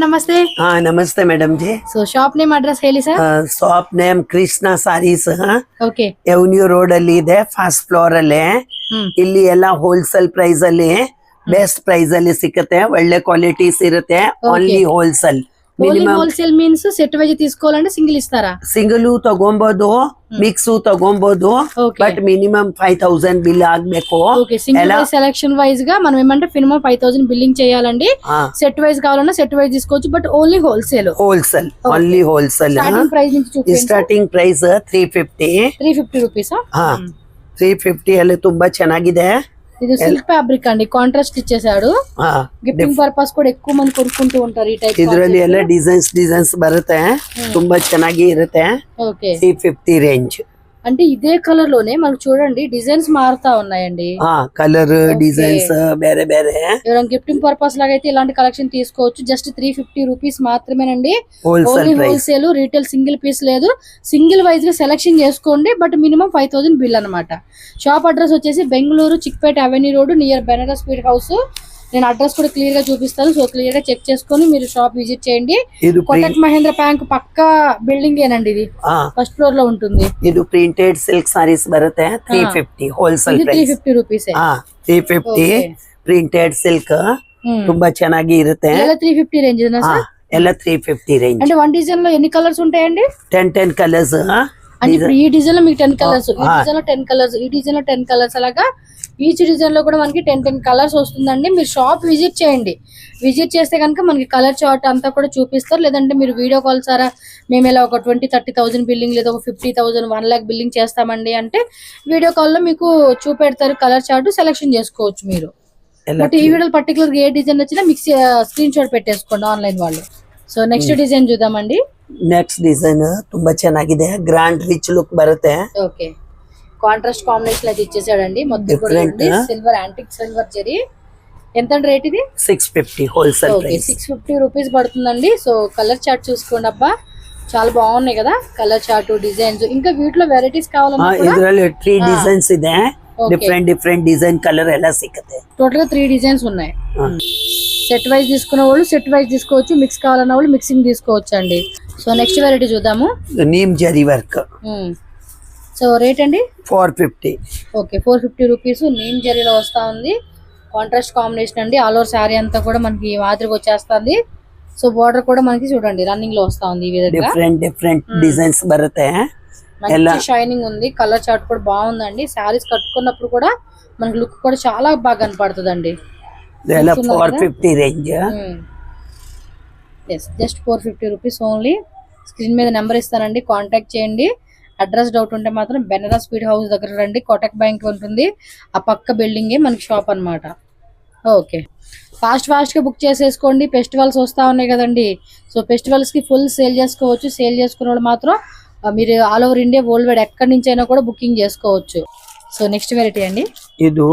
नमस्ते। हाँ नमस्ते madam ji. So shop name address ಹೇಳಿ sir. Shop name Krishna sarees okay avenue road ಅಲ್ಲಿ ಇದೆ, ಫಸ್ಟ್ ಫ್ಲೋರ್ ಅಲ್ಲಿ. ಇಲ್ಲಿ ಎಲ್ಲ ಹೋಲ್ಸೇಲ್ ಪ್ರೈಸ್ ಅಲ್ಲಿ ಬೆಸ್ಟ್ ಪ್ರೈಸ್ ಅಲ್ಲಿ ಸಿಗುತ್ತೆ, ಒಳ್ಳೆ ಕ್ವಾಲಿಟೀಸ್ ಇರುತ್ತೆ. Only wholesale. Minimum wholesale means set wise తీసుకోవాలంటే సింగిల్ ఇస్తారా? సింగిల్ ತಗೊಂಬೋದು, ಮಿಕ್ಸ್ ತಗೊಂಬೋದು, బట్ మినిమం 5000 బిల్ ಆಗಬೇಕು. Okay, single wise selection wise గా మనం ఏమంటే మినిమం 5000 బిల్లింగ్ చేయాలండి. సెట్ వైజ్ కావాలన్నా సెట్ వైజ్ తీసుకోవచ్చు, but only wholesale. Wholesale, only wholesale. Starting price నుంచి చూడండి. Starting price 350 rupees. 350 ಅಲ್ಲಿ ತುಂಬಾ ಚೆನ್ನಾಗಿದೆ. ఇది సిల్క్ ఫ్యాబ్రిక్ అండి, కాంట్రాస్ట్ ఇచ్చేసాడు. గిఫ్టింగ్ పర్పస్ కూడా ఎక్కువ మంది కొనుక్కుంటూ ఉంటారు ఈ టైప్. ಇದರಲ್ಲಿ ಎಲ್ಲ ಡಿಸೈನ್ಸ್ ಬರುತ್ತೆ, ತುಂಬಾ ಚೆನ್ನಾಗಿ ಇರುತ್ತೆ. Okay, 350 range. అంటే ఇదే కలర్ లోనే మనకు చూడండి డిజైన్స్ మారుతా ఉన్నాయండి. కలర్ డిజైన్స్ ಬೇರೆ ಬೇರೆ. ఎవరైనా గిఫ్టింగ్ పర్పస్ లాగా అయితే ఇలాంటి కలెక్షన్ తీసుకోవచ్చు. జస్ట్ 350 రూపీస్ మాత్రమేనండి. హోల్సేల్, రీటైల్ సింగిల్ పీస్ లేదు. సింగిల్ వైజ్ గా సెలెక్షన్ చేసుకోండి, బట్ మినిమం 5000 బిల్ అన్నమాట. షాప్ అడ్రస్ వచ్చేసి Bengaluru Chickpet avenue road near Banaras sweet house. నేను అడ్రస్ కూడా క్లియర్ గా చూపిస్తాను, సో క్లియర్ గా చెక్ చేసుకొని మీరు షాప్ విజిట్ చేయండి. కోటక్ మహేంద్ర బ్యాంక్ పక్క బిల్డింగ్ ఏనండి, ఇది ఫస్ట్ ఫ్లోర్ లో ఉంటుంది. ఇది ప్రింటెడ్ సిల్క్ సారీస్ బರುತ್ತೆ. 350 wholesale price. 350 rupees. 350 printed silk ತುಂಬಾ ಚೆನ್ನಾಗಿ ಇರುತ್ತೆ. ಎಲ್ಲ 350 ರೇಂಜ್ ಎಲ್ಲ 350 ರೇಂಜ್. అంటే వన్ డిజైన్ లో ఎన్ని కలర్స్ ఉంటాయండి? 10 కలర్స్. అంటే ఇప్పుడు ఈ డిజైన్ లో మీకు 10 కలర్స్, ఈ డిజైన్ లో 10 కలర్స్, ఈ డిజైన్ లో 10 కలర్స్, అలాగా ఈచ్ డిజైన్ లో కూడా మనకి 10 కలర్స్ వస్తుందండి. మీరు షాప్ విజిట్ చేయండి. విజిట్ చేస్తే కనుక మనకి కలర్ చార్ట్ అంతా కూడా చూపిస్తారు. లేదంటే మీరు వీడియో కాల్ సారా మేము ఇలా ఒక 20-30,000 బిల్లింగ్ లేదా ఒక 50,000 1 lakh బిల్లింగ్ చేస్తామండి అంటే వీడియో కాల్ లో మీకు చూపెడతారు కలర్ చార్ట్, సెలెక్షన్ చేసుకోవచ్చు మీరు. బట్ ఈ వీడియో పర్టికులర్ ఏ డిజైన్ వచ్చినా మీకు స్క్రీన్ షాట్ పెట్టేసుకోండి ఆన్లైన్ వాళ్ళు. సో నెక్స్ట్ డిజైన్ చూద్దామండి. నెక్స్ట్ డిజైన్ ತುಂಬಾ ಚೆನ್ನಾಗಿದೆ, గ్రాండ్ రిచ్ లుక్ బರುತ್ತೆ. ఓకే, కాంట్రాస్ట్ కాంబినేషన్ అయితే ఇచ్చేసాడండి. మొత్తం సిల్వర్ యాంటిక్ సిల్వర్ జరీ. ఎంత రేట్ ఇది? 650 హోల్సేల్ ప్రైస్. 650 రూపీస్ పడుతుందండి. సో కలర్ చార్ట్ చూసుకోండి, అబ్బా చాలా బాగున్నాయి కదా కలర్ చార్ట్, డిజైన్స్. ఇంకా వీటిలో వెరైటీస్ కావాలన్నా ಇದರಲ್ಲಿ 3 డిజైన్స్ ಇದೆ. డిఫరెంట్ డిజైన్ కలర్ ఎలా సిక్కుతాయి. టోటల్ గా 3 డిజైన్స్ ఉన్నాయి. సెట్ వైజ్ తీసుకున్న వాళ్ళు సెట్ వైజ్ తీసుకోవచ్చు, మిక్స్ కావాలన్న వాళ్ళు మిక్సింగ్ తీసుకోవచ్చు అండి. సో నెక్స్ట్ వెరైటీ చూద్దాము. Neem zari work. So rate అండి 450. ఓకే, 450 రూపీస్ నీమ్ జరీలో వస్తా ఉంది. కాంట్రాస్ట్ కాంబినేషన్ అండి. ఆల్ ఓవర్ శారీ అంతా కూడా మనకి మాదిరిగా వచ్చేస్తుంది. సో బార్డర్ కూడా మనకి చూడండి రన్నింగ్ లో వస్తా ఉంది. ఈ విధంగా డిఫరెంట్ డిజైన్స్ బರುತ್ತೆ. మంచి షైనింగ్ ఉంది. కలర్ చార్ట్ కూడా బాగుందండి. శారీస్ కట్టుకున్నప్పుడు కూడా మనకి లుక్ కూడా చాలా బాగా కనపడుతుందండి. 450 range. Just 450 rupees only. Screen మీద నెంబర్ ఇస్తానండి, కాంటాక్ట్ చేయండి. అడ్రస్ డౌట్ ఉంటే మాత్రం బెనారస్ స్వీట్ హౌస్ దగ్గర రండి. కోటక్ బ్యాంక్ ఉంటుంది, ఆ పక్క బిల్డింగే మనకి షాప్ అన్నమాట. ఓకే, ఫాస్ట్ గా బుక్ చేసేసుకోండి. ఫెస్టివల్స్ వస్తా ఉన్నాయి కదండి, సో ఫెస్టివల్స్ కి ఫుల్ సేల్ చేసుకోవచ్చు. సేల్ చేసుకున్న వాళ్ళు మాత్రం మీరు all over India world wide ఎక్కడి నుంచి అయినా కూడా బుకింగ్ చేసుకోవచ్చు. సో నెక్స్ట్ వెరైటీ అండి. ಇದು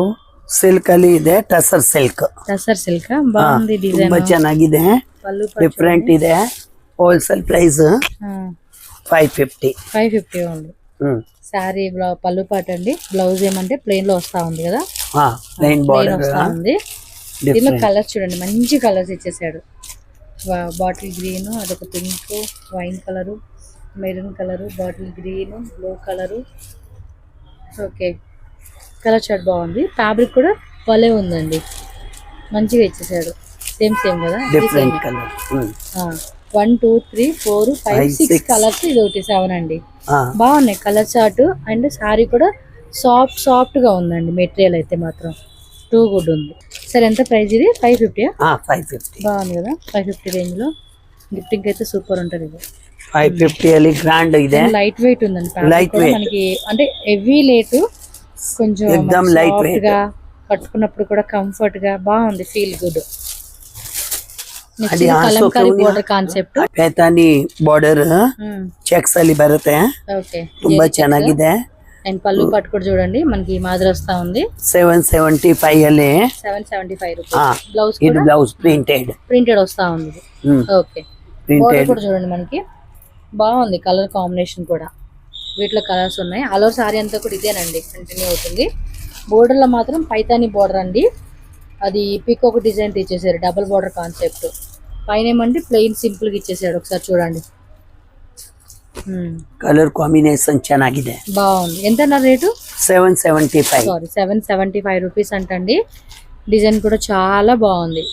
ಸಿಲ್ಕ್ ಅಲ್ಲಿ ಇದೆ, ಟಸರ್ ಸಿಲ್ಕ್. ಟಸರ್ ಸಿಲ್ಕ್ ಬಾగుంది డిజైన్, ತುಂಬಾ ಚೆನ್ನಾಗಿದೆ, ಡಿಫರೆಂಟ್ ಇದೆ. Wholesale price 550 only. సారీ పళ్ళు పాట అండి. బ్లౌజ్ ఏమంటే ప్లెయిన్ లో వస్తా ఉంది కదా, ప్లెయిన్ బార్డర్ వస్తా ఉంది. దీనిలో కలర్స్ చూడండి, మంచి కలర్స్ ఇచ్చేసాడు. బాటిల్ గ్రీన్, అదొక pink, wine colour, maroon colour, bottle green, blue colour. Okay, colour chart బాగుంది. ఫ్యాబ్రిక్ కూడా భలే ఉందండి, మంచిగా ఇచ్చేసాడు. సేమ్ కదా, డిఫరెంట్ కలర్. 1 2 3 4 5 6 కలర్స్, ఇది ఒకటి 7 అండి. బాగున్నాయి కలర్ చార్ట్. అండ్ సారీ కూడా సాఫ్ట్ గా ఉందండి. మెటీరియల్ అయితే మాత్రం టూ గుడ్ ఉంది. సరే ఎంత ప్రైస్ ఇది? 550. 550 బాగుంది కదా, 550 రేంజ్ లో గిఫ్టింగ్ అయితే సూపర్ ఉంటుంది. ఇది 550 ಅಲ್ಲಿ గ్రాండ్ ಇದೆ, లైట్ వెయిట్ ఉందండి. మనకి అంటే హెవీ లేట్, కొంచెం ఎక్దమ్ లైట్ వెయిట్ గా కట్టుకున్నప్పుడు కూడా కంఫర్ట్ గా బాగుంది, feel good. Kalamkari border concept, Paithani border cheques ಅಲ್ಲಿ ಬರುತ್ತೆ. ఓకే, ತುಂಬಾ ಚೆನ್ನಾಗಿದೆ. అండ్ పళ్ళు పట్టు కూడా చూడండి మనకి మాదిరి వస్తా ఉంది. 775 ಅಲ್ಲಿ 775 రూపీస్. బ్లౌజ్ ఇది బ్లౌజ్ ప్రింటెడ్ వస్తా ఉంది. ఓకే, బోర్డర్ కూడా చూడండి మనకి బాగుంది. కలర్ కాంబినేషన్ కూడా వీటిలో కలర్స్ ఉన్నాయి. ఆల్ ఓవర్ సారీ అంతా కూడా ఇదేనండి, కంటిన్యూ అవుతుంది. బోర్డర్ లో మాత్రం పైతాని బోర్డర్ అండి. అది పీకాక్ డిజైన్ తెచ్చేసారు, డబుల్ బోర్డర్ కాన్సెప్ట్. పైన ఏమంటే ప్లెయిన్ సింపుల్ గా ఇచ్చేసాడు, ఒకసారి చూడండి. కలర్ కాంబినేషన్ ಚೆನ್ನಾಗಿದೆ. బాగుంది. ఎంత నా రేటు? 775. సారీ 775 రూపీస్ అంటండి. డిజైన్ కూడా చాలా బాగుంది.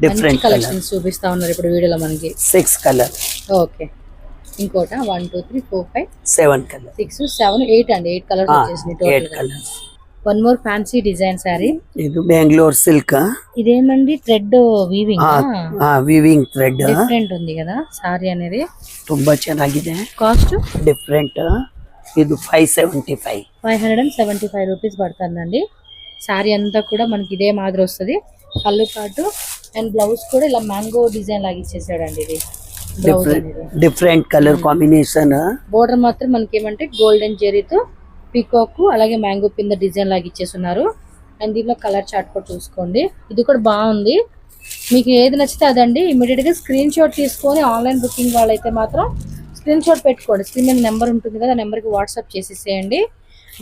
డిఫరెంట్ కలెక్షన్స్ చూపిస్తా ఉన్నారు ఇప్పుడు వీడియోలో మనకి. 6 కలర్. Okay, ఇంకోట 1 2 3 4 5 7 colour. 6 7 8 అండి. 8 కలర్స్ వచ్చేసినాయి total. 8 colours. One more fancy design sorry. ఇది బెంగళూరు సిల్క్. ఇదేనండి thread weaving. Weaving thread different ఉంది కదా సారీ అనేది. ತುಂಬಾ ಚೆನ್ನಾಗಿದೆ. Cost different. ఇది 575. 575 రూపీస్ పడుతుందండి. సారీ అంతా కూడా మనకి ఇదే మాదిరి వస్తుంది. పళ్ళు పాటు అండ్ బ్లౌజ్ కూడా ఇలా మ్యాంగో డిజైన్ లాగా ఇచ్చేసాడండి. ఇది బ్లౌజ్ అనేది డిఫరెంట్ కలర్ కాంబినేషన్. బోర్డర్ మాత్రం మనకి ఏమంటే గోల్డెన్ జెరీతో పీకాక్ అలాగే మ్యాంగో పింద డిజైన్ లాగా ఇచ్చేస్తున్నారు. అండ్ దీంట్లో కలర్ చార్ట్ కూడా చూసుకోండి. ఇది కూడా బాగుంది. మీకు ఏది నచ్చితే అదండి ఇమీడియట్ గా స్క్రీన్ షాట్ తీసుకొని ఆన్లైన్ బుకింగ్ వాళ్ళైతే మాత్రం స్క్రీన్ షాట్ పెట్టుకోండి. స్క్రీన్ మీద నెంబర్ ఉంటుంది కదా, ఆ నెంబర్కి వాట్సాప్ చేసేసేయండి.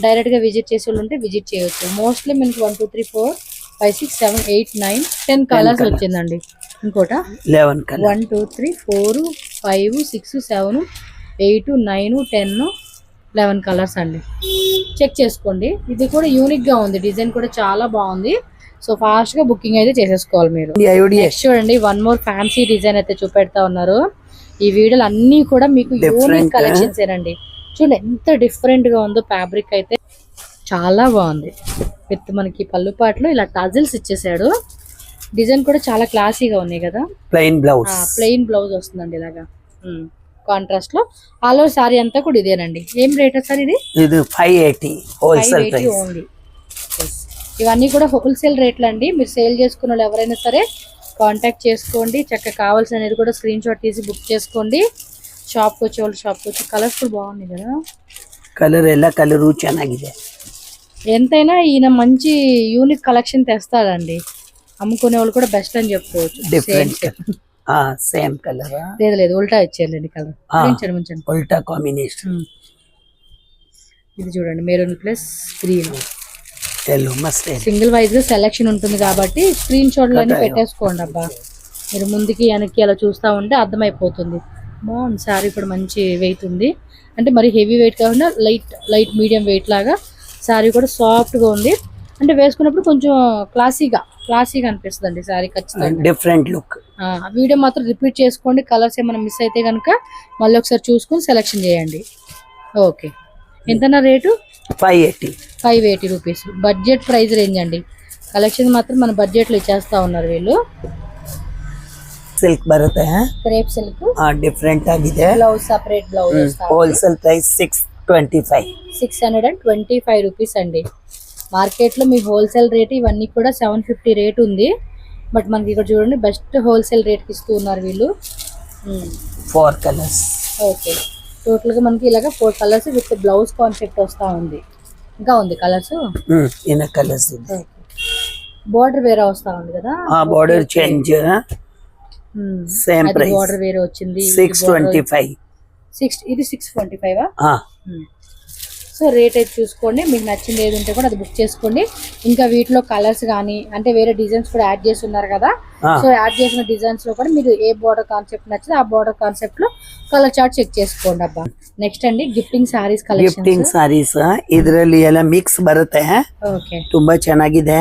డైరెక్ట్ గా విజిట్ చేసే వాళ్ళు ఉంటే విజిట్ చేయొచ్చు. మోస్ట్లీ మనకి 1 2 3 4 5 6 7 8 9 10 కలర్స్ వచ్చిందండి. ఇంకోట 11 కలర్. 1 2 3 4 5 6 7 8 9 10 11 కలర్స్ అండి. చెక్ చేసుకోండి. ఇది కూడా యూనిక్ గా ఉంది. డిజైన్ కూడా చాలా బాగుంది. సో ఫాస్ట్ గా బుకింగ్ అయితే చేసేసుకోవాలి మీరు. నెక్స్ట్ చూడండి, వన్ మోర్ ఫ్యాన్సీ డిజైన్ అయితే చూపెడతా ఉన్నారు. ఈ వీడియోలు అన్ని కూడా మీకు యూనిక్ కలెక్షన్స్ ఏనండి. చూడండి ఎంత డిఫరెంట్ గా ఉందో. ఫ్యాబ్రిక్ అయితే చాలా బాగుంది. విత్ మనకి పళ్ళు పాటలో ఇలా టజిల్స్ ఇచ్చేసాడు. డిజైన్ కూడా చాలా క్లాసీగా ఉన్నాయి కదా. Plain blouse. ప్లెయిన్ బ్లౌజ్ వస్తుందండి ఇలాగా కాంట్రాస్ట్ లో. ఆల్ ఓవర్ సారీ అంతా కూడా ఇదేనండి. ఏం రేట్ సార్ ఇది? ఇది 580 హోల్సేల్ ప్రైస్ ఓన్లీ. ఇవన్నీ కూడా హోల్సేల్ రేట్లు అండి. మీరు సేల్ చేసుకున్న వాళ్ళు ఎవరైనా సరే కాంటాక్ట్ చేసుకోండి. చక్కగా కావాల్సిన అనేది కూడా స్క్రీన్ షాట్ తీసి బుక్ చేసుకోండి. షాప్కి వచ్చే వాళ్ళు షాప్కి వచ్చి. కలర్స్ కూడా బాగున్నాయి కదా. కలర్ ఎలా కలరు ಚೆನ್ನಾಗಿದೆ. ఎంతైనా ఈయన మంచి యూనిక్ కలెక్షన్ తెస్తాడండి. అమ్ముకునే వాళ్ళు కూడా బెస్ట్ అని చెప్పుకోవచ్చు. డిఫరెంట్. Same colour. లేదు లేదు, ఉల్టా ఇచ్చేయండి కలర్. ఉంచండి. ఉల్టా కాంబినేషన్. ఇది చూడండి, maroon plus green. Single wise గా సెలెక్షన్ ఉంటుంది కాబట్టి స్క్రీన్ షాట్లు అన్ని పెట్టేసుకోండి అబ్బా. మీరు ముందుకి వెనక్కి అలా చూస్తా ఉంటే అర్థమైపోతుంది. బాగుంది సారీ కూడా, మంచి వెయిట్ ఉంది. అంటే మరి హెవీ వెయిట్ కాకుండా లైట్ మీడియం వెయిట్ లాగా సారీ కూడా సాఫ్ట్ గా ఉంది. అంటే వేసుకున్నప్పుడు కొంచెం క్లాసీగా అనిపిస్తుంది అండి సారీ. ఖచ్చితంగా డిఫరెంట్ లుక్. వీడియో మాత్రం రిపీట్ చేసుకోండి. కలర్స్ ఏమైనా మిస్ అయితే కనుక మళ్ళీ ఒకసారి చూసుకొని సెలెక్షన్ చేయండి. ఓకే, ఎంతనా rate? 580 rupees. Budget price range అండి. కలెక్షన్ మాత్రం మన బడ్జెట్ లో ఇచ్చేస్తా ఉన్నారు వీళ్ళు. సిల్క్ బರುತ್ತೆ. క్రేప్ సిల్క్ డిఫరెంట్ ఆಗಿದೆ. Blouse separate blouse. Wholesale price 625 rupees అండి. మార్కెట్ లో మీ హోల్సేల్ రేట్ ఇవన్నీ కూడా 750 రేట్ ఉంది. బట్ మనకి ఇక్కడ చూడండి బెస్ట్ హోల్సేల్ రేట్ కి ఇస్తూ ఉన్నారు వీళ్ళు. 4 కలర్స్. ఓకే, టోటల్ గా మనకి ఇలాగా 4 కలర్స్ విత్ బ్లౌజ్ కాన్సెప్ట్ వస్తా ఉంది. ఇంకా ఉంది కలర్స్. కలర్స్ బోర్డర్ వేరే వస్తా ఉంది కదా. Border change. Same price. Border వేరే వచ్చింది. 625. ఇది 625. సో రేట్ అయితే చూసుకోండి. మీకు నచ్చింది ఏది ఉంటే కూడా అది బుక్ చేసుకోండి. ఇంకా వీటిలో కలర్స్ కానీ అంటే వేరే డిజైన్స్ కూడా యాడ్ చేసి ఉన్నారు కదా. సో యాడ్ చేసిన డిజైన్స్ లో కూడా మీరు ఏ బోర్డర్ కాన్సెప్ట్ నచ్చితే ఆ బోర్డర్ కాన్సెప్ట్ లో కలర్ చార్ట్ చెక్ చేసుకోండి అబ్బా. నెక్స్ట్ అండి gifting sarees collection. Gifting sarees ಇದರಲ್ಲಿ ಎಲ್ಲ ಮಿಕ್ಸ್ ಬರುತ್ತೆ. ఓకే, ತುಂಬಾ ಚೆನ್ನಾಗಿದೆ.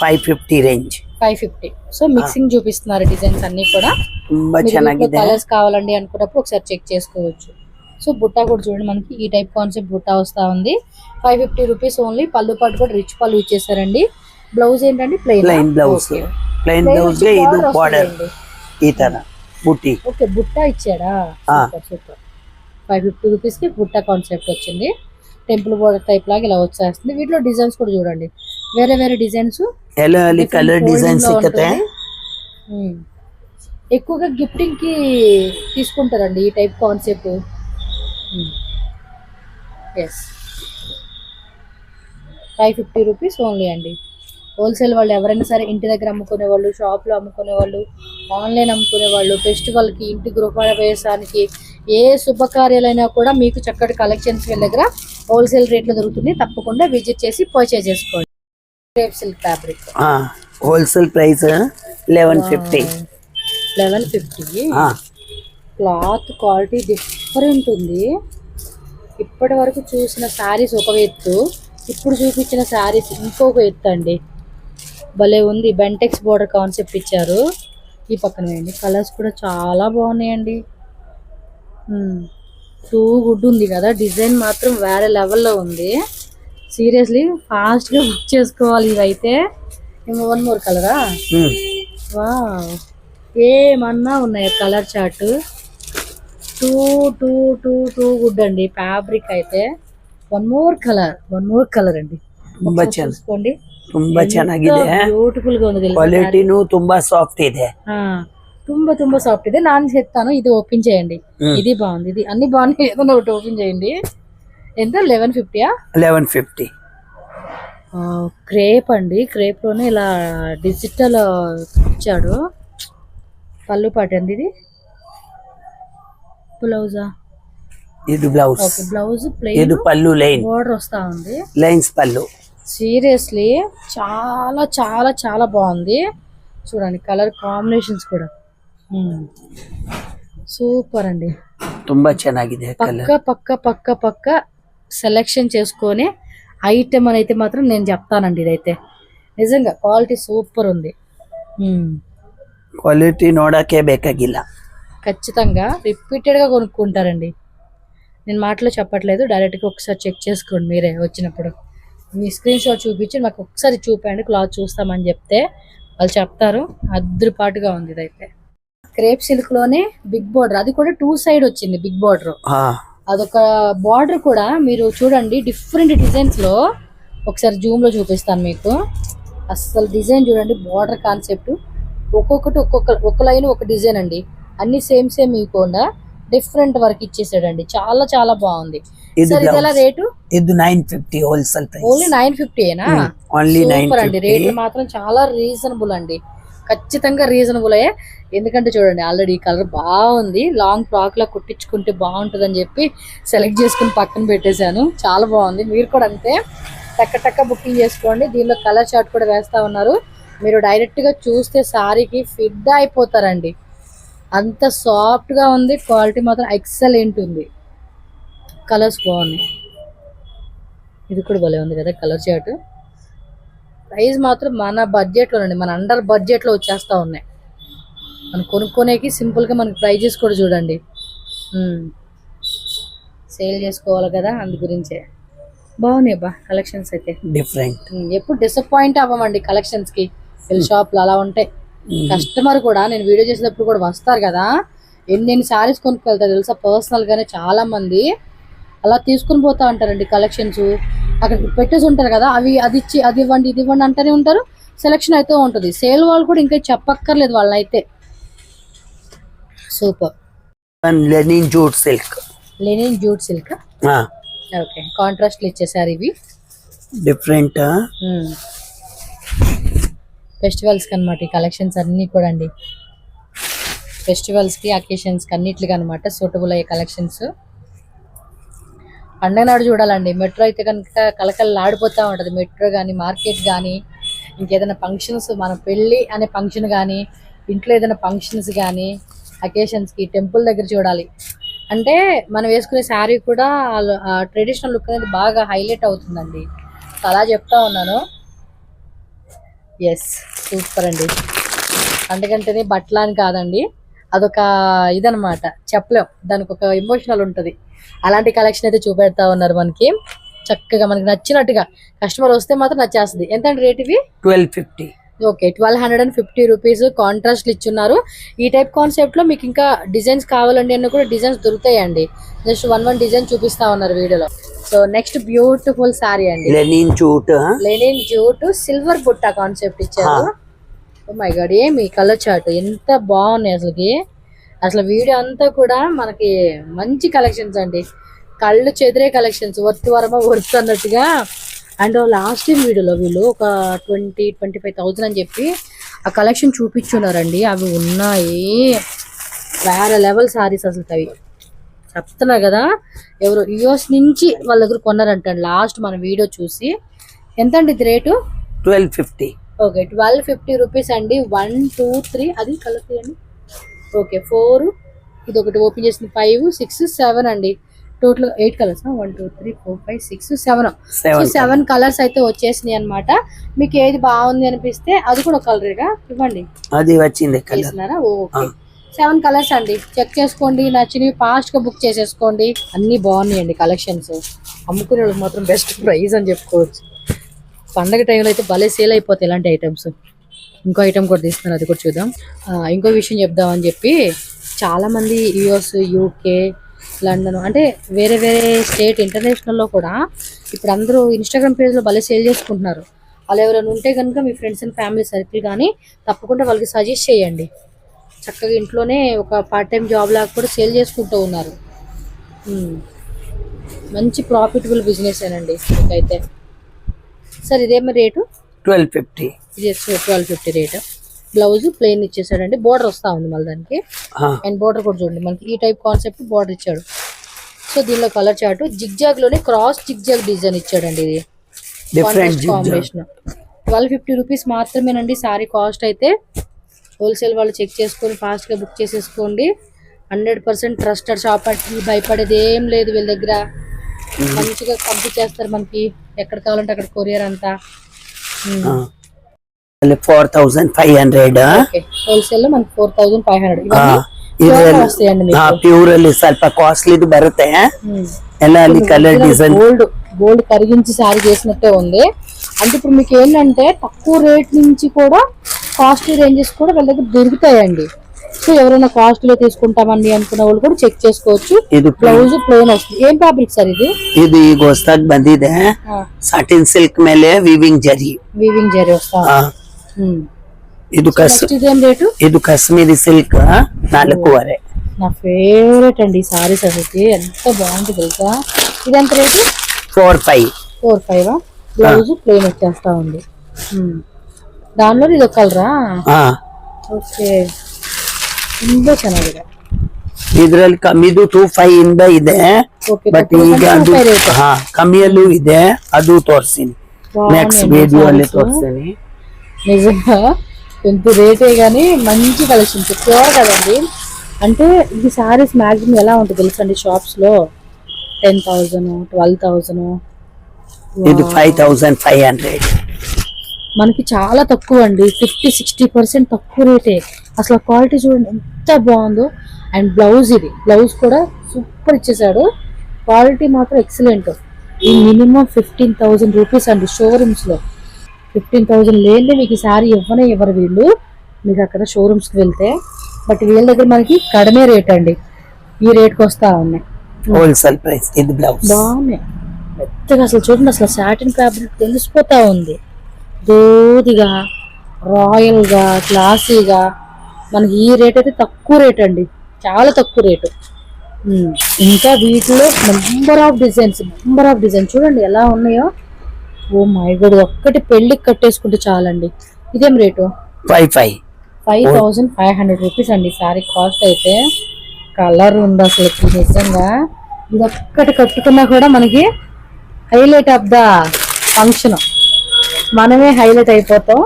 550 ರೇಂಜ್. 550. సో మిక్సింగ్ చూపిస్తున్నారు డిజైన్స్ అన్ని కూడా. ತುಂಬಾ ಚೆನ್ನಾಗಿದೆ. కలర్స్ కావాలండి అనుకున్నప్పుడు ఒకసారి చెక్ చేసుకోవచ్చు. సో బుట్టా కూడా చూడండి, మనకి ఈ టైప్ కాన్సెప్ట్ బుట్టా వస్తా ఉంది. 550 రూపీస్ ఓన్లీ. పళ్ళు పాటు కూడా రిచ్ పళ్ళు ఇచ్చేసారండి. బ్లౌజ్ ఏంటండి? Plain blouse. ప్లెయిన్ బ్లౌజ్ ಗೆ ಇದು బార్డర్ ఈ ತರ బుట్టి. ఓకే, బుట్టా ఇచ్చాడా? సూపర్. 550 రూపీస్ కి బుట్టా కాన్సెప్ట్ వచ్చింది. టెంపుల్ బోర్డర్ టైప్ లాగా ఇలా వచ్చేస్తుంది. వీటిలో డిజైన్స్ కూడా చూడండి, వేరే వేరే డిజైన్స్. Colour design సిక్కుతాయి. ఎక్కువగా గిఫ్టింగ్ కి తీసుకుంటారండి ఈ type concept. Yes, 550 rupees only అండి. హోల్సేల్ వాళ్ళు ఎవరైనా సరే ఇంటి దగ్గర అమ్ముకునే వాళ్ళు, షాప్లో అమ్ముకునే వాళ్ళు, ఆన్లైన్ అమ్ముకునే వాళ్ళు, ఫెస్టివల్కి, ఇంటి గృహప్రవేశానికి, ఏ శుభకార్యాలైనా కూడా మీకు చక్కటి కలెక్షన్స్ వీళ్ళ దగ్గర హోల్సేల్ రేట్లో దొరుకుతుంది. తప్పకుండా విజిట్ చేసి పర్చేజ్ చేసుకోండి. Crepe silk fabric wholesale price 1150. 1150. Cloth quality different ఉంది. ఇప్పటి వరకు చూసిన శారీస్ ఒక ఎత్తు, ఇప్పుడు చూపించిన శారీస్ ఇంకొక ఎత్తు అండి. భలే ఉంది. బెంటెక్స్ బోర్డర్ కాన్సెప్ట్ ఇచ్చారు. ఈ పక్కన వేయండి. కలర్స్ కూడా చాలా బాగున్నాయండి. టూ గుడ్ ఉంది కదా. డిజైన్ మాత్రం వేరే లెవెల్లో ఉంది. సీరియస్లీ ఫాస్ట్గా బుక్ చేసుకోవాలి ఇవైతే. ఇంకో 1 more కలరా? వా, ఏమన్నా ఉన్నాయి కలర్ చార్ట్. టూ గుడ్ అండి. ఫ్యాబ్రిక్ అయితే 1 more కలర్ అండి. చూసుకోండి, ತುಂಬಾ ಚೆನ್ನಾಗಿದೆ. ಬ್ಯೂಟಿಫುಲ್ గా ఉంది. ಕ್ವಾಲಿಟಿನೂ ತುಂಬಾ ಸಾಫ್ಟ್ ಇದೆ. ತುಂಬಾ సాఫ్ట్ ಇದೆ. ನಾನು చెప్తాను, ఇది ఓపెన్ చేయండి. ఇది బాగుంది. ఇది అన్ని బాగున్నాయి. ఏదో ఒకటి ఓపెన్ చేయండి. ఎంత? 1150. 1150. క్రేప్ అండి. క్రేప్ లోనే ఇలా డిజిటల్ ఇచ్చాడు. పళ్ళు పాట అండి. ఇది బ్లౌజా? ఇది బ్లౌజ్. Okay, blouse plain. ఇది పళ్ళు లైన్ బోర్డర్ వస్తా ఉంది. లైన్స్ పళ్ళు. సీరియస్లీ చాలా చాలా చాలా బాగుంది. చూడండి కలర్ కాంబినేషన్స్ కూడా సూపర్ అండి. ತುಂಬಾ ಚೆನ್ನಾಗಿದೆ. పక్క సెలెక్షన్ చేసుకొని ఐటమ్ అని అయితే మాత్రం నేను చెప్తానండి. ఇదైతే నిజంగా క్వాలిటీ సూపర్ ఉంది. క్వాలిటీ ನೋಡಕ್ಕೆ ಬೇಕಾಗಿಲ್ಲ. ఖచ్చితంగా రిపీటెడ్గా కొనుక్కుంటారండి. నేను మాటలో చెప్పట్లేదు, డైరెక్ట్గా ఒకసారి చెక్ చేసుకోండి మీరే వచ్చినప్పుడు. మీ స్క్రీన్ షాట్ చూపించి మాకు ఒకసారి చూపండి, క్లాత్ చూస్తామని చెప్తే వాళ్ళు చెప్తారు. అద్రుపాటుగా ఉంది ఇదైతే. క్రేప్ సిల్క్ లోనే బిగ్ బార్డర్, అది కూడా 2 side వచ్చింది బిగ్ బార్డర్. అదొక బార్డర్ కూడా మీరు చూడండి డిఫరెంట్ డిజైన్స్ లో. ఒకసారి జూమ్ లో చూపిస్తాను మీకు. అసలు డిజైన్ చూడండి, బార్డర్ కాన్సెప్ట్ ఒక్కొక్కటి ఒక్క లైన్ ఒక డిజైన్ అండి. అన్ని సేమ్ ఇవ్వకుండా డిఫరెంట్ వర్క్ ఇచ్చేసాడండి. చాలా చాలా బాగుంది. సార్ ఇది ఎలా రేటు? ఇది 950 హోల్సేల్ ప్రైస్. ఓన్లీ 950 ఏనా? ఓన్లీ 950 అండి. రేట్లు మాత్రం చాలా రీజనబుల్ అండి. ఖచ్చితంగా రీజనబుల్ అయ్యే. ఎందుకంటే చూడండి ఆల్రెడీ ఈ కలర్ బాగుంది. లాంగ్ ఫ్రాక్ లా కుట్టించుకుంటే బాగుంటుంది అని చెప్పి సెలెక్ట్ చేసుకుని పక్కన పెట్టేశాను. చాలా బాగుంది. మీరు కూడా అంతే టక్క బుకింగ్ చేసుకోండి. దీనిలో కలర్ చార్ట్ కూడా వేస్తా ఉన్నారు. మీరు డైరెక్ట్ గా చూస్తే సారీకి ఫిదా అయిపోతారండి. అంత సాఫ్ట్ గా ఉంది. క్వాలిటీ మాత్రం ఎక్సలెంట్ ఉంది. కలర్స్ బాగున్నాయి. ఇది కూడా భలే ఉంది కదా కలర్ చార్ట్. ప్రైస్ మాత్రం మన బడ్జెట్ లోనండి, మన అండర్ బడ్జెట్ లో వచ్చేస్తా ఉన్నాయి. మనం కొనుక్కోనేకి సింపుల్ గా మనకి ప్రైజెస్ కూడా చూడండి. సేల్ చేసుకోవాలి కదా, అందు గురించే బాగున్నాయి బా కలెక్షన్స్ అయితే. డిఫరెంట్. ఎప్పుడు డిసప్పాయింట్ అవ్వమండి కలెక్షన్స్ కి. వీళ్ళ షాప్ లో అలా ఉంటాయి. కస్టమర్ కూడా నేను వీడియో చేసేటప్పుడు కూడా వస్తారు కదా, ఎన్ని శారీస్ కొనుక్కెళ్తారు తెలుసా. పర్సనల్ గానే చాలా మంది అలా తీసుకుని పోతా ఉంటారండి కలెక్షన్స్. అక్కడ పెట్టేసి ఉంటారు కదా, అది ఇచ్చి అది ఇవ్వండి ఇది ఇవ్వండి అంటూనే ఉంటారు. సెలెక్షన్ అయితే ఉంటుంది. సేల్ వాళ్ళు కూడా ఇంకా చెప్పక్కర్లేదు వాళ్ళైతే. Super. Linen jute silk. Okay, contrast ఇచ్చేసారు ఇవి. డిఫరెంట్. ఫెస్టివల్స్ కి అనమాట ఈ కలెక్షన్స్ అన్ని కూడా అండి. ఫెస్టివల్స్ కి అకేషన్స్ కి అన్నిట్లుగా అనమాట సూటబుల్ అయ్యే కలెక్షన్స్. పండగ నాడు చూడాలండి. మెట్రో అయితే కనుక కలకల్లాడిపోతూ ఉంటుంది. మెట్రో కానీ మార్కెట్ కానీ ఇంకేదైనా ఫంక్షన్స్, మన పెళ్ళి అనే ఫంక్షన్ కానీ ఇంట్లో ఏదైనా ఫంక్షన్స్ కానీ అకేషన్స్కి టెంపుల్ దగ్గర చూడాలి. అంటే మనం వేసుకునే శారీ కూడా ట్రెడిషనల్ లుక్ అనేది బాగా హైలైట్ అవుతుందండి. అలా చెప్తా ఉన్నాను. ఎస్, సూపర్ అండి. అందుకంటేనే బట్టలు అని కాదండి, అదొక ఇదనమాట, చెప్పలేం. దానికి ఒక ఎమోషనల్ ఉంటుంది. అలాంటి కలెక్షన్ అయితే చూపెడతా ఉన్నారు మనకి. చక్కగా మనకి నచ్చినట్టుగా కస్టమర్ వస్తే మాత్రం నచ్చేస్తుంది. ఎంత అండి రేట్ ఇవి? 1250. ఓకే, 1250 రూపీస్ కాంట్రాస్ట్లు ఇచ్చున్నారు. ఈ టైప్ కాన్సెప్ట్ లో మీకు ఇంకా డిజైన్స్ కావాలండి అన్న కూడా డిజైన్స్ దొరుకుతాయండి. జస్ట్ వన్ డిజైన్ చూపిస్తా ఉన్నారు వీడియోలో. సో నెక్స్ట్ బ్యూటిఫుల్ సారీ అండి, లెనిన్ జూట్ సిల్వర్ బుట్ట కాన్సెప్ట్ ఇచ్చారు. ఓ మై గాడ్, ఏమి కలర్ చార్ట్ ఎంత బాగున్నాయి అసలుకి. అసలు వీడియో అంతా కూడా మనకి మంచి కలెక్షన్స్ అండి. కళ్ళు చెదిరే కలెక్షన్స్, వర్త్ అన్నట్టుగా. అండ్ లాస్ట్ టైం వీడియోలో వీళ్ళు ఒక 20-25,000 అని చెప్పి ఆ కలెక్షన్ చూపించున్నారండి. అవి ఉన్నాయి, వేరే లెవెల్ సారీస్ అసలు. అవి చెప్తున్నా కదా, ఎవరు యూఎస్ నుంచి వాళ్ళ దగ్గర కొన్నారంటండి లాస్ట్ మన వీడియో చూసి. ఎంత అండి ఇది రేటు? 1250. ఓకే, 1250 రూపీస్ అండి. 1 2 3 అది కలర్ తీయండి. ఓకే 4, ఇది ఒకటి ఓపెన్ చేసింది 5, 6, 7 అండి. Total 8 colours 1, 2, 3, 4, 5, 6, 7. సో 7 కలర్స్ అయితే వచ్చేసినాయి అన్నమాట. మీకు ఏది బాగుంది అనిపిస్తే అది కూడా కలరేగా ఇవ్వండి. అది వచ్చింది కలర్. ఓకే 7 కలర్స్ అండి. చెక్ చేసుకోండి, నచ్చినవి ఫాస్ట్ గా బుక్ చేసేసుకోండి. అన్ని బాగున్నాయండి కలెక్షన్స్. అమ్ముకునే వాళ్ళకి మాత్రం బెస్ట్ ప్రైస్ అని చెప్పుకోవచ్చు. పండగ టైంలో అయితే భలే సేల్ అయిపోతాయి ఇలాంటి ఐటమ్స్. ఇంకో ఐటమ్ కూడా తీస్తున్నారు, అది కూడా చూద్దాం. ఇంకో విషయం చెప్దామని చెప్పి చాలా మంది యుఎస్, యూకే, లండన్ అంటే వేరే వేరే స్టేట్ ఇంటర్నేషనల్లో కూడా ఇప్పుడు అందరూ ఇన్స్టాగ్రామ్ పేజ్లో భలే సేల్ చేసుకుంటున్నారు. అలా ఎవరైనా ఉంటే కనుక మీ ఫ్రెండ్స్ అండ్ ఫ్యామిలీ సర్కిల్ కానీ తప్పకుండా వాళ్ళకి సజెస్ట్ చేయండి. చక్కగా ఇంట్లోనే ఒక పార్ట్ టైం జాబ్ లాగా కూడా సేల్ చేసుకుంటూ ఉన్నారు. మంచి ప్రాఫిటబుల్ బిజినెస్ ఏనండి మీకైతే. సార్ ఇదేమో రేటు 1250. ఇది 1250 రేటు. బ్లౌజ్ ప్లెయిన్ ఇచ్చేసాడండి, బోర్డర్ వస్తా ఉంది మళ్ళీ దానికి. అండ్ బోర్డర్ కూడా చూడండి మనకి ఈ టైప్ కాన్సెప్ట్ బోర్డర్ ఇచ్చాడు. సో దీనిలో కలర్ చార్ట్ జిగ్జాగ్ లోనే క్రాస్ జిగ్జాగ్ డిజైన్ ఇచ్చాడండి. ఇది కాంబినేషన్ 1250 రూపీస్ మాత్రమేనండి సారీ కాస్ట్ అయితే. హోల్సేల్ వాళ్ళు చెక్ చేసుకొని ఫాస్ట్ గా బుక్ చేసేసుకోండి. 100% ట్రస్టెడ్ షాప్ అండి, భయపడేది ఏం లేదు వీళ్ళ దగ్గర. మంచిగా పంపించేస్తారు మనకి ఎక్కడ కావాలంటే అక్కడ కొరియర్ అంతా. 4500. హోల్సేల్ లో మనకి 4500. ಪ್ಯೂರ್ ಅಲ್ಲಿ ಸ್ವಲ್ಪ ಕಾಸ್ಟ್ಲಿ ಬರುತ್ತೆ ಎಲ್ಲ ಅಲ್ಲಿ ಕಲರ್ ಡಿಸೈನ್. గోల్డ్ కరిగించి సారీ చేసినట్టే ఉంది. అంటే ఇప్పుడు మీకు ఏంటంటే తక్కువ రేట్ నుంచి కూడా కాస్ట్లీ రేంజెస్ కూడా వీళ్ళ దగ్గర దొరుకుతాయండి. సో ఎవరైనా కాస్ట్ లో తీసుకుంటామండి అనుకున్న వాళ్ళు కూడా చెక్ చేసుకోవచ్చు. ಇದು బ్లౌజ్ ప్లెయిన్ వస్తుంది. ఏం ఫ్యాబ్రిక్ సార్ ఇది? ಇದು ಈಗ ಹೊಸದಾಗಿ ಬಂದಿದೆ. ಸಾಟಿನ್ ಸಿಲ್ಕ್ ಮೇಲೆ ವೀವಿಂಗ್ ಜರಿ. వీవింగ్ జరీ వస్తా. ಇದು ఇదేం రేటు? ಇದು ಕಾಶ್ಮೀರಿ ಸಿಲ್ಕ್ 4.5. నా ఫేవరెట్ అండి సారీస్ అసలు. ఎంత బాగుంది తెలుసా. ఇదెంత రేటు? 4.5. 4.5. బ్లౌజ్ ప్లెయిన్ వచ్చేస్తా ఉంది. దానిలో ఇది ఒక ಕಲರಾ? ಓಕೆ ತುಂಬಾ ಚೆನ್ನಾಗಿದೆ. ಇದ್ರಲ್ಲಿ ಕಮ್ಮಿದು 2.5 ಇಂದ ಇದೆ. ಬಟ್ ಈಗ ಅದು ಕಮ್ಮಿಯಲ್ಲೂ ಇದೆ, ಅದು ತೋರಿಸ್ತೀನಿ ನೆಕ್ಸ್ಟ್ ವಿಡಿಯೋ ಅಲ್ಲಿ ತೋರಿಸ್ತೀನಿ. నిజంగా ఎంత రేటే గానీ మంచి కలెక్షన్స్ ప్యూర్ కదండి. అంటే ఈ సారీస్ మ్యాక్సిమం ఎలా ఉంటుంది తెలుసా అండి, షాప్స్ లో 10,000, 12,000. ఇది 5,500. మనకి చాలా తక్కువ అండి, 50-60% తక్కువ రేటే. అసలు క్వాలిటీ చూడండి ఎంత బాగుందో. అండ్ బ్లౌజ్, ఇది బ్లౌజ్ కూడా సూపర్ ఇచ్చేసాడు. క్వాలిటీ మాత్రం ఎక్సలెంట్. ఈ మినిమం 15,000 రూపీస్ అండి షోరూమ్స్ లో. 15,000 లేదే మీకు ఈ సారీ ఇవ్వరు వీళ్ళు మీకు అక్కడ షోరూమ్స్ కి వెళ్తే. బట్ వీళ్ళ దగ్గర మనకి కడిమే రేట్ అండి, ఈ రేట్కి వస్తా ఉన్నాయి. Wholesale price. ఇది బ్లౌజ్ బాగున్నాయి మెత్తగా. అసలు చూడండి, అసలు సాటిన్ ఫ్యాబ్రిక్ తెలిసిపోతా ఉంది. దోదిగా, రాయల్ గా, క్లాసీగా. మనకి ఈ రేట్ అయితే తక్కువ రేట్ అండి, చాలా తక్కువ రేటు. ఇంకా వీటిలో నెంబర్ ఆఫ్ డిజైన్స్ చూడండి ఎలా ఉన్నాయో. ఓ మై గాడ్, ఒక్కటి పెళ్లికి కట్టేసుకుంటే చాలండి. ఇదేం రేటు? 5,500 రూపీస్ అండి సారీ కాస్ట్ అయితే. కలర్ ఉంది అసలు నిజంగా. ఇది ఒక్కటి కట్టుకున్నా కూడా మనకి హైలైట్ ఆఫ్ ద ఫంక్షన్, మనమే హైలైట్ అయిపోతాం.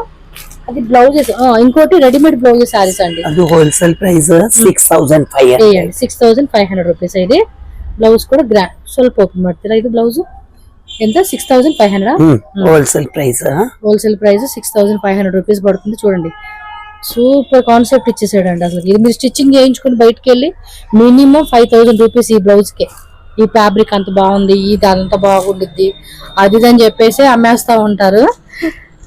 అది బ్లౌజెస్. ఇంకోటి రెడీమేడ్ బ్లౌజెస్ సారీస్ అండి. అది హోల్సేల్ ప్రైస్ 6,500. 6,500 రూపీస్. ఇది బ్లౌజ్ కూడా గ్రాండ్ స్వల్ప ఓపెన్ ಮಾಡ್ತೀರಾ. ఇది బ్లౌజ్ ఎంత? 6,500. హోల్సేల్ ప్రైస్ 6,500 రూపీస్ పడుతుంది. చూడండి సూపర్ కాన్సెప్ట్ ఇచ్చేసాడండి అసలు. ఇది మీరు స్టిచ్చింగ్ చేయించుకుని బయటకు వెళ్ళి మినిమం 5,000 రూపీస్ ఈ బ్లౌజ్ కే. ఈ ఫ్యాబ్రిక్ అంత బాగుంది, ఇది అంత బాగుండిద్ది, అది అని చెప్పేసి అమ్మేస్తా ఉంటారు.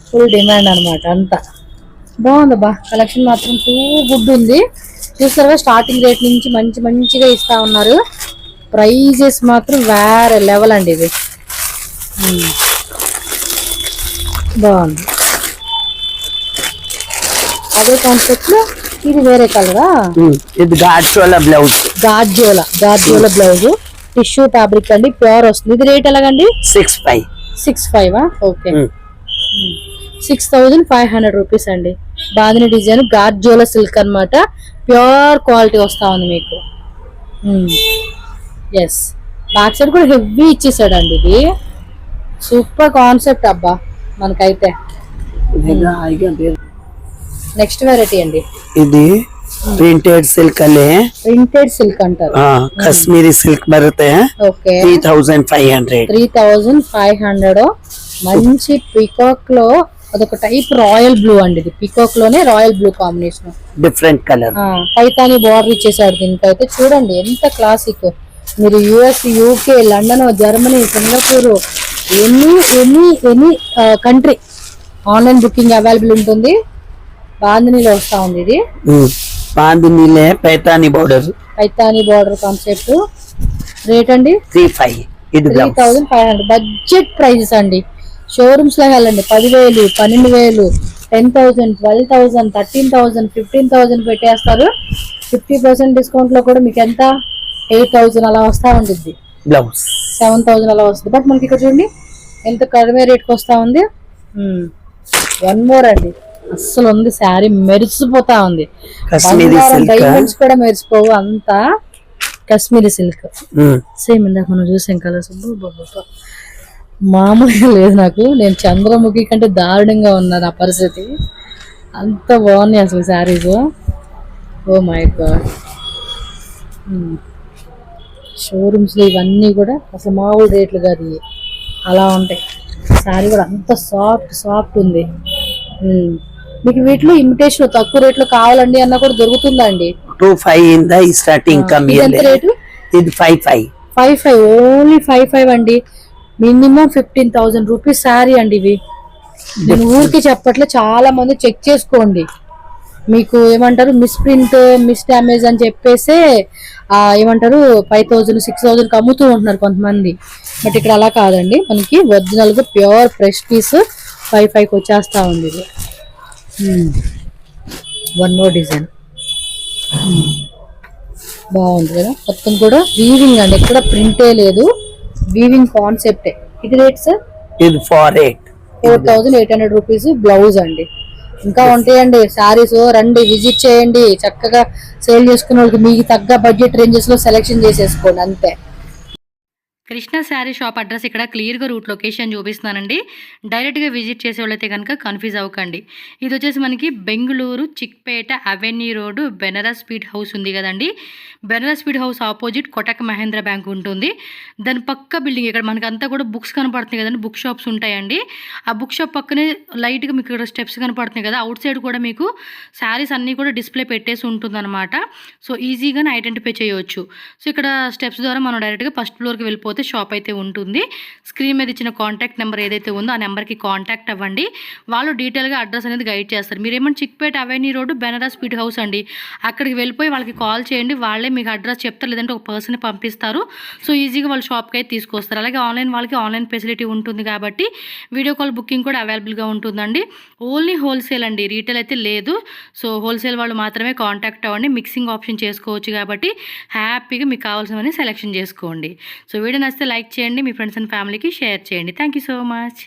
ఫుల్ డిమాండ్ అనమాట. అంతా బాగుంది కలెక్షన్ మాత్రం టూ గుడ్ ఉంది. చూస్తారా స్టార్టింగ్ రేట్ నుంచి మంచిగా ఇస్తా ఉన్నారు. ప్రైజెస్ మాత్రం వేరే లెవెల్ అండి. ఇది బాగుంది. అదే కాన్సెప్ట్ లో ఇది వేరే కలరా? ఇది గార్జోలా బ్లౌజ్ టిష్యూ ఫ్యాబ్రిక్ అండి, ప్యూర్ వస్తుంది. ఇది రేట్ ఎలాగండి? 6,500. ఓకే 6,500 రూపీస్ అండి. బాదిని డిజైన్ గార్జోలా సిల్క్ అన్నమాట. ప్యూర్ క్వాలిటీ వస్తా ఉంది మీకు. ఎస్, బ్యాక్ సైడ్ కూడా హెవీ ఇచ్చేసాడండి. ఇది సూపర్ కాన్సెప్ట్ అబ్బా మనకైతే. నెక్స్ట్ వెరైటీ అండి. ఇది ಪ್ರಿಂಟೆಡ್ ಸಿಲ್ಕ್ ಅಲ್ಲಿ ప్రింటెడ్ సిల్క్ అంటారు. ಕಾಶ್ಮೀರಿ ಸಿಲ್ಕ್ ಬರುತ್ತೆ ఓకే 3500 3500 మంచి పికాక్ లో అదొక టైప్ రాయల్ బ్లూ అండి. ఇది పికాక్ లోనే royal blue combination. Different colour Paithani border ఇచ్చేసాడు దీనికైతే. చూడండి ఎంత క్లాసిక్. మీరు US, UK, London, Germany, Singapore, any any any country online booking available ఉంటుంది. బాందినీలో వస్తా ఉంది ఇది. బాందినీలే పైతాని బార్డర్ కాన్సెప్ట్. రేట్ అండి 35. ఇది 3500 బడ్జెట్ ప్రైజెస్ అండి. షోరూమ్స్ లో వెళ్ళండి 10,000, 12,000, 10,000, 12,000, 13,000, 15,000 పెట్టేస్తారు. 50% డిస్కౌంట్ లో కూడా మీకు ఎంత 8,000 అలా వస్తా ఉంటుంది. బ్లౌజ్ 7,000 అలా వస్తుంది. బట్ మనకి ఇక్కడ చూడండి ఎంత కడిమే రేట్కి వస్తా ఉంది. వన్ మోర్ అండి, అస్సలు ఉంది శారీ మెరిసిపోతా ఉంది. కాశ్మీరీ సిల్క్ డైమండ్స్ కూడా మెరిసిపోవు, అంతా కాశ్మీరీ సిల్క్. సేమ్ ఇందాక మనం చూసాం కలర్స్. మామూలుగా లేదు. నాకు నేను చంద్రముఖి కంటే దారుణంగా ఉన్నా నా పరిస్థితి. అంత బాగున్నాయి అసలు sarees. Oh my god. Showrooms లో ఇవన్నీ కూడా అసలు మామూలు రేట్లు కాదు ఇవి, అలా ఉంటాయి. శారీ కూడా అంత సాఫ్ట్ ఉంది. మీకు వీటిలో ఇమిటేషన్ తక్కువ రేట్లో కావాలండి అన్న కూడా దొరుకుతుందండి. 25 ఇంద స్టార్టింగ్ కమ్ ఎంత రేటు? ఇది 55. 55 ఓన్లీ 55 అండి. మినిమం 15,000 రూపీస్ శారీ అండి ఇవి. నేను ఊరికి చెప్పట్లే, చాలా మంది చెక్ చేసుకోండి. మీకు ఏమంటారు మిస్ ప్రింట్, మిస్ డ్యామేజ్ అని చెప్పేసి ఏమంటారు 5,000, 6,000 అమ్ముతూ ఉంటున్నారు కొంతమంది. బట్ ఇక్కడ అలా కాదండి, మనకి ఒరిజినల్ గా ప్యూర్ ఫ్రెష్ పీస్ 55కి వచ్చేస్తా ఉంది ఇది. వన్ మోర్ డిజైన్ బాగుంది కదా. మొత్తం కూడా వీవింగ్ అండి, ఎక్కడ ప్రింటే లేదు, వీవింగ్ కాన్సెప్టే. ఇది రేట్ సార్? ఇది 4,800 రూపీస్ బ్లౌజ్ అండి. ఇంకా ఉంటాయండి శారీస్, రండి విజిట్ చేయండి. చక్కగా సేల్ చేసుకున్న వాళ్ళకి మీకు తగ్గ బడ్జెట్ రేంజెస్ లో సెలెక్షన్ చేసేసుకోండి అంతే. కృష్ణ శారీ షాప్ అడ్రస్ ఇక్కడ క్లియర్గా రూట్ లొకేషన్ చూపిస్తున్నానండి. డైరెక్ట్గా విజిట్ చేసే వాళ్ళైతే కనుక కన్ఫ్యూజ్ అవ్వకండి. ఇది వచ్చేసి మనకి Bengaluru Chickpet avenue road Banaras speed house ఉంది కదండి. Banaras speed house opposite Kotak Mahindra bank ఉంటుంది. దాని పక్క బిల్డింగ్ ఇక్కడ మనకి అంతా కూడా బుక్స్ కనపడుతున్నాయి కదండి, బుక్ షాప్స్ ఉంటాయండి. ఆ బుక్ షాప్ పక్కనే లైట్గా మీకు ఇక్కడ స్టెప్స్ కనపడుతున్నాయి కదా, అవుట్ సైడ్ కూడా మీకు శారీస్ అన్నీ కూడా డిస్ప్లే పెట్టేసి ఉంటుందన్నమాట. సో ఈజీగానే ఐడెంటిఫై చేయవచ్చు. సో ఇక్కడ స్టెప్స్ ద్వారా మనం డైరెక్ట్గా ఫస్ట్ ఫ్లోర్కి వెళ్ళిపోతే షాప్ అయితే ఉంటుంది. స్క్రీన్ మీద ఇచ్చిన కాంటాక్ట్ నెంబర్ ఏదైతే ఉందో ఆ నెంబర్కి కాంటాక్ట్ అవ్వండి. వాళ్ళు డీటెయిల్గా అడ్రస్ అనేది గైడ్ చేస్తారు. మీరు ఏమన్నా Chickpet avenue road Banaras speed house అండి, అక్కడికి వెళ్ళిపోయి వాళ్ళకి కాల్ చేయండి. వాళ్ళే మీకు అడ్రస్ చెప్తారు, లేదంటే ఒక పర్సన్ పంపిస్తారు. సో ఈజీగా వాళ్ళ షాప్కి అయితే తీసుకొస్తారు. అలాగే ఆన్లైన్ వాళ్ళకి ఆన్లైన్ ఫెసిలిటీ ఉంటుంది కాబట్టి వీడియో కాల్ బుకింగ్ కూడా అవైలబుల్గా ఉంటుందండి. ఓన్లీ హోల్సేల్ అండి, రీటైల్ అయితే లేదు. సో హోల్సేల్ వాళ్ళు మాత్రమే కాంటాక్ట్ అవ్వండి. మిక్సింగ్ ఆప్షన్ చేసుకోవచ్చు కాబట్టి హ్యాపీగా మీకు కావాల్సినవన్నీ సెలెక్షన్ చేసుకోండి. సో వీడియో నచ్చితే లైక్ చేయండి, మీ ఫ్రెండ్స్ అండ్ ఫ్యామిలీకి షేర్ చేయండి. Thank you so much.